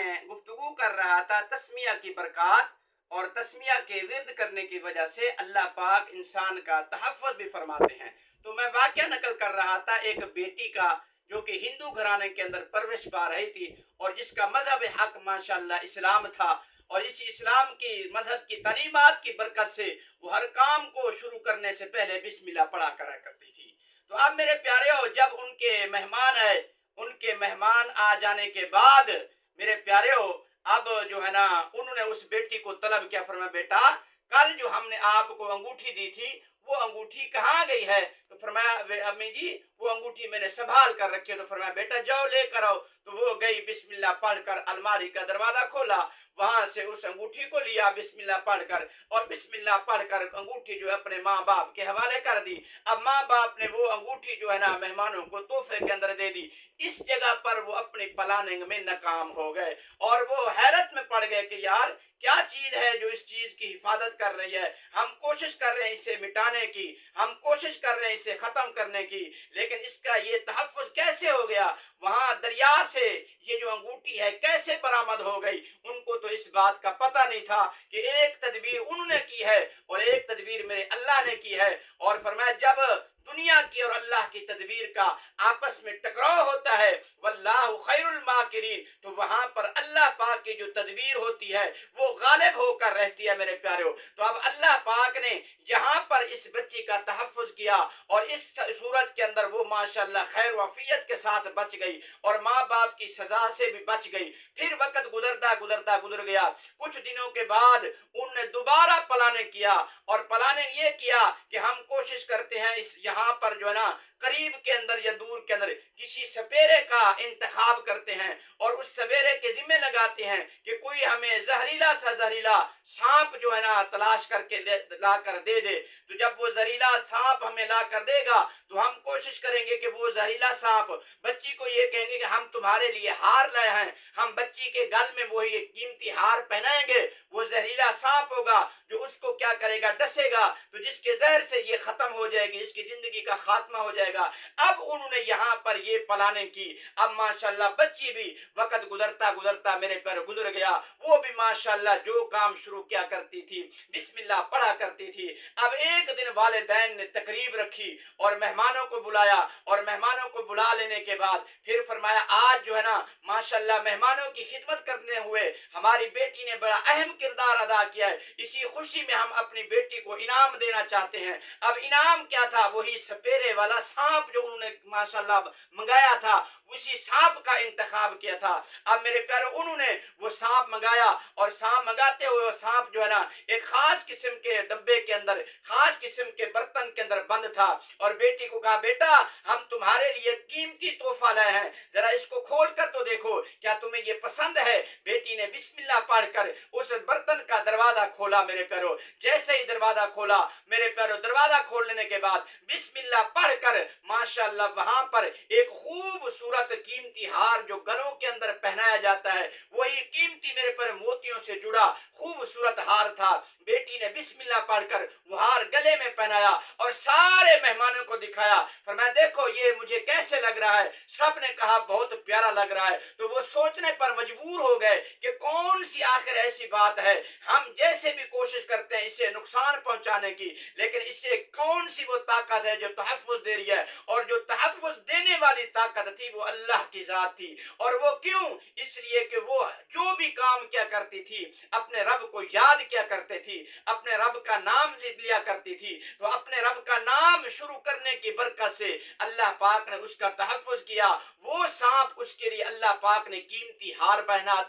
میں گفتگو کر رہا تھا تسمیہ کی برکات اور تسمیہ کے ورد کرنے کی وجہ سے اللہ پاک انسان کا تحفظ بھی فرماتے ہیں. تو میں واقعہ نقل کر رہا تھا ایک بیٹی کا جو کہ ہندو گھرانے کے اندر پرورش پا رہی تھی اور جس کا مذہب حق ماشاءاللہ اسلام تھا، اور اسی اسلام کی مذہب کی تعلیمات کی برکت سے وہ ہر کام کو شروع کرنے سے پہلے بسم اللہ پڑھا کرا کرتی تھی. تو اب میرے پیارے جب ان کے مہمان آئے، ان کے مہمان آ جانے کے بعد میرے پیارے اب جو ہے نا انہوں نے اس بیٹی کو طلب کیا. فرمایا بیٹا کل جو ہم نے آپ کو انگوٹھی دی تھی وہ انگوٹھی کہاں گئی ہے؟ تو فرمایا امی جی وہ انگوٹھی میں نے سنبھال کر رکھی ہے. تو فرمایا بیٹا جاؤ لے کر آؤ. تو وہ گئی، بسم اللہ پڑھ کر الماری کا دروازہ کھولا، وہاں سے اس انگوٹھی کو لیا بسم اللہ پڑھ کر، اور بسم اللہ پڑھ کر انگوٹھی جو ہے اپنے ماں باپ کے حوالے کر دی. اب ماں باپ نے وہ انگوٹھی جو ہے نا مہمانوں کو تحفے کے اندر دے دی. اس جگہ پر وہ اپنی پلاننگ میں ناکام ہو گئے اور وہ حیرت میں پڑ گئے کہ یار کیا چیز ہے جو اس چیز کی حفاظت کر رہی ہے. ہم کوشش کر رہے ہیں اسے مٹانے کی، ہم کوشش کر رہے ہیں اسے ختم کرنے کی، لیکن اس کا یہ تحفظ کیسے ہو گیا؟ وہاں دریا سے یہ جو انگوٹھی ہے کیسے برآمد ہو گئی؟ ان کو تو اس بات کا پتہ نہیں تھا کہ ایک تدبیر انہوں نے کی ہے اور ایک تدبیر میرے اللہ نے کی ہے. اور فرمایا جب دنیا کی اور اللہ کی تدبیر کا آپس میں ٹکراؤ ہوتا ہے واللہ خیر الماکرین، تو وہاں پر اللہ پاک کی جو تدبیر ہوتی ہے وہ غالب ہو کر رہتی ہے میرے پیاروں. تو اب اللہ پاک نے یہاں پر اس بچی کا تحفظ کیا اور اس صورت کے اندر وہ ماشاءاللہ خیر و عافیت کے ساتھ بچ گئی اور ماں باپ کی سزا سے بھی بچ گئی. پھر وقت گزر گیا. کچھ دنوں کے بعد انہوں نے دوبارہ پلاننگ کیا اور پلاننگ یہ کیا کہ ہم کوشش کرتے ہیں اس یہاں پر جو ہے نا قریب کے اندر یا دور کے اندر کسی سپیرے کا انتخاب کرتے ہیں اور اس سپیرے کے ذمہ لگاتے ہیں کہ کوئی ہمیں زہریلا سا زہریلا سانپ جو ہے نا تلاش کر کے لا کر دے دے. تو جب وہ زہریلا سانپ ہمیں لا کر دے گا تو ہم کوشش کریں گے کہ وہ زہریلا سانپ بچی کو یہ کہیں گے کہ ہم تمہارے لیے ہار لائے ہیں. ہم بچی کے گل میں وہی قیمتی ہار پہنائیں گے. وہ زہریلا سانپ ہوگا جو اس کو کیا کرے گا، ڈسے گا، تو جس کے زہر سے یہ ختم ہو جائے گی، اس کی زندگی کا خاتمہ ہو جائے گا. اب انہوں نے یہاں پر یہ پلاننگ کی. اب ماشاءاللہ بچی بھی وقت گزرتا میرے پر گزر گیا. وہ بھی ماشاءاللہ جو کام شروع کیا کرتی تھی بسم اللہ پڑھا کرتی تھی. اب ایک دن والدین نے تقریب رکھی اور مہمانوں کو بلایا، اور مہمانوں کو بلا لینے کے بعد پھر فرمایا آج جو ہے نا ماشاءاللہ مہمانوں کی خدمت کرنے ہوئے ہماری بیٹی نے بڑا اہم کردار ادا کیا ہے. اسی خوشی میں ہم اپنی بیٹی کو انعام دینا چاہتے ہیں. اب انعام کیا تھا؟ وہی سپیرے والا سانپ جو انہوں نے ماشاءاللہ منگایا تھا، اسی سانپ کا انتخاب کیا تھا. اب میرے پیارے انہوں نے وہ سانپ منگایا اور سانپ منگاتے ہوئے وہ سانپ جو ہے نا ایک خاص قسم کے ڈبے کے اندر، خاص قسم کے برتن کے اندر بند تھا. اور بیٹی کو کہا بیٹا ہم تمہارے لیے قیمتی تحفہ لائے ہیں، ذرا اس کو کھول کر تو دیکھو کیا تمہیں یہ پسند ہے. بیٹی نے بسم اللہ پڑھ کر اس برتن کا دروازہ کھولا. میرے پیارو جیسے ہی دروازہ کھولا میرے پیارو، دروازہ کھولنے کے بعد بسم اللہ پڑھ کر ماشاءاللہ وہاں پر ایک خوبصورت قیمتی ہار جو گلوں کے اندر پہنایا جاتا ہے، وہی قیمتی میرے پر موتیوں سے جڑا خوبصورت ہار تھا. بیٹی نے بسم اللہ پڑھ کر وہ ہار گلے میں پہنایا اور سارے مہمانوں کو دکھایا. فرمایا دیکھو یہ مجھے کیسے لگ رہا ہے؟ سب نے کہا بہت پیارا لگ رہا ہے. تو وہ سوچنے پر مجبور ہو گئے کہ کون سی آخر ایسی بات ہے، ہم جیسے بھی کوشش کرتے ہیں اسے نقصان پہنچانے کی، لیکن اس سے کون سی وہ طاقت ہے جو تحفظ دے رہی ہے؟ اور جو تحفظ دینے والی طاقت تھی وہ اللہ کی ذات تھی. اور وہ کیوں؟ اس لیے کہ وہ جو بھی کام کیا کرتی تھی اپنے رب کو یاد کیا کرتے تھی، اپنے رب کا نام لیا کرتی تھی. تو اپنے رب کا نام شروع کرنے کی برکت سے اللہ پاک نے اس کا تحفظ کیا. وہ سانپ اس کے لیے اللہ پاک نے قیمتی ہار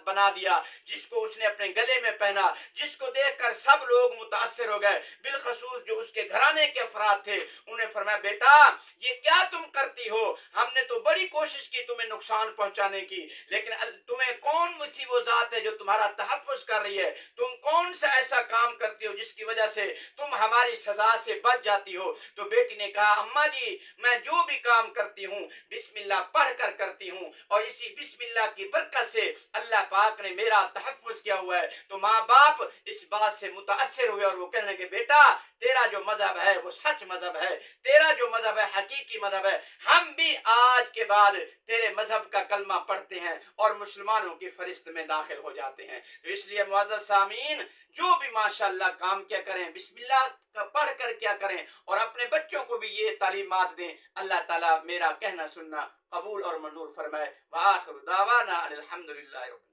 بنا دیا جس کو اس نے اپنے گلے میں پہنا، جس کو دیکھ کر سب لوگ متاثر ہو گئے، بالخصوص جو اس کے گھرانے کے افراد تھے. انہوں نے فرمایا بیٹا یہ کیا تم کرتی ہو؟ ہم نے تو بڑی کوشش کی تمہیں نقصان پہنچانے کی، لیکن تمہیں کون سی وہ ذات ہے جو تمہارا تحفظ کر رہی ہے؟ تم کون سا ایسا کام کرتی ہو جس کی وجہ سے تم ہماری سزا سے بچ جاتی ہو؟ تو بیٹی نے کہا اماں جی میں جو بھی کام کرتی ہوں بسم اللہ پڑھ کر کرتی ہوں، اور اسی بسم اللہ کی برکت سے اللہ پاک نے میرا تحفظ کیا ہوا ہے۔ تو ماں باپ اس بات سے متاثر ہوئے اور وہ کہنے کہ بیٹا تیرا جو مذہب ہے وہ سچ مذہب ہے، تیرا جو مذہب ہے حقیقی مذہب ہے، ہم بھی آج کے بعد تیرے مذہب کا کلمہ پڑھتے ہیں اور مسلمانوں کی فہرست میں داخل ہو جاتے ہیں۔ تو اس لیے معزز سامعین جو بھی ماشاءاللہ کام کیا کریں بسم اللہ کا پڑھ کر کیا کریں، اور اپنے بچوں کو بھی یہ تعلیمات دیں۔ اللہ تعالیٰ میرا کہنا سننا قبول اور منظور فرمائے۔ وآخر دعوانا الحمدللہ رب